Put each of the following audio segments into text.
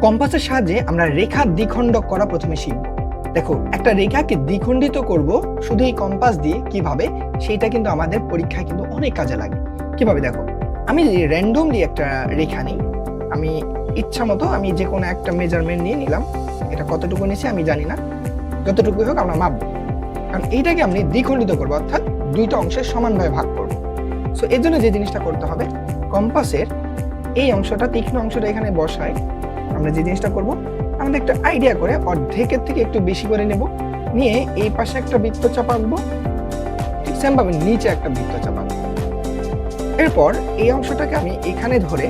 কম্পাসের সাহায্যে আমরা রেখা দ্বিখণ্ডক করা প্রথমে শিখব। দেখো, একটা রেখাকে দ্বিখণ্ডিত করব শুধু এই কম্পাস দিয়ে কিভাবে, সেটা কিন্তু আমাদের পরীক্ষায় কিন্তু অনেক কাজে লাগে। কিভাবে দেখো, আমি র্যান্ডমলি একটা রেখা নিই, আমি ইচ্ছা মতো আমি যে কোনো একটা মেজারমেন্ট নিয়ে নিলাম, এটা কতটুকু নিয়েছি আমি জানি না, যতটুকু হোক আমরা মাপবো, কারণ এইটাকে আমি দ্বিখণ্ডিত করবো, অর্থাৎ দুইটা অংশে সমানভাবে ভাগ করব। সো এর জন্য যে জিনিসটা করতে হবে, কম্পাসের এই অংশটা, তীক্ষ্ণ অংশটা এখানে বসায় আমরা যে জিনিসটা করব, আমাদের একটা আইডিয়া করে অর্ধেকের থেকে একটু বেশি করে নেব, নিয়ে এই পাশে একটা বৃত্ত চাপাবো, ঠিক সেম ভাবে নিচে একটা বৃত্ত চাপাবো। এরপর এই অংশটাকে আমি এখানে ধরে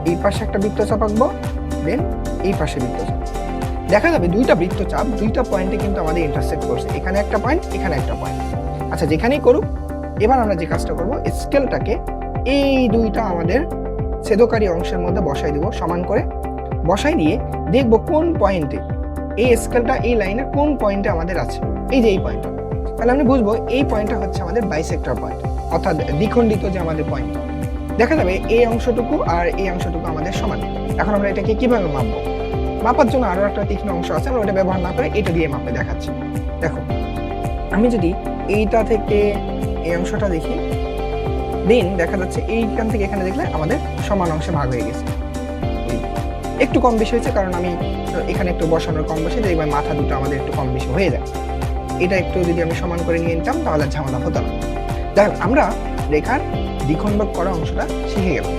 এই পাশে একটা বৃত্ত চাপাবো, দেন এই পাশে বৃত্ত চাপ। দেখা যাবে দুইটা বৃত্তচাপ দুইটা পয়েন্টে কিন্তু আমাদের ইন্টারসেক্ট করছে, এখানে একটা পয়েন্ট, এখানে একটা পয়েন্ট। আচ্ছা, যেখানেই করুক, এবার আমরা যে কাজটা করব, স্কেলটাকে এই দুইটা আমাদের ছেদকারী অংশের মধ্যে বসাই দিব, সমান করে বসাই দিয়ে দেখব কোন পয়েন্টে এই স্কেলটা এই লাইনের কোন পয়েন্টে আমাদের আছে। এই যে এই পয়েন্টটা, তাহলে আমি বুঝবো এই পয়েন্টটা হচ্ছে আমাদের বাইসেক্টর পয়েন্ট, অর্থাৎ দ্বিখণ্ডিত যে আমাদের পয়েন্ট। দেখা যাবে এই অংশটুকু আর এই অংশটুকু আমাদের সমান। এখন আমরা এটাকে কিভাবে মাপবো? মাপার জন্য আরো একটা তীক্ষ্ণ অংশ আছে, আমরা ওটা ব্যবহার না করে এটা দিয়ে মাপে দেখাচ্ছি। দেখো, আমি যদি এইটা থেকে এই অংশটা দেখি, দেন দেখা যাচ্ছে এইখান থেকে এখানে দেখলে আমাদের সমান অংশে ভাগ হয়ে গেছে। একটু কম বেশি হয়েছে কারণ আমি এখানে একটু বসানোর কম বেশি, এইবার মাথা দুটো আমাদের একটু কম বেশি হয়ে যায়। এটা একটু যদি আমি সমান করে নিয়ে নিতাম তাহলে ঝামেলা হতো না। দেখেন, আমরা রেখার দ্বিখণ্ডক করা অংশটা শিখে গেলাম।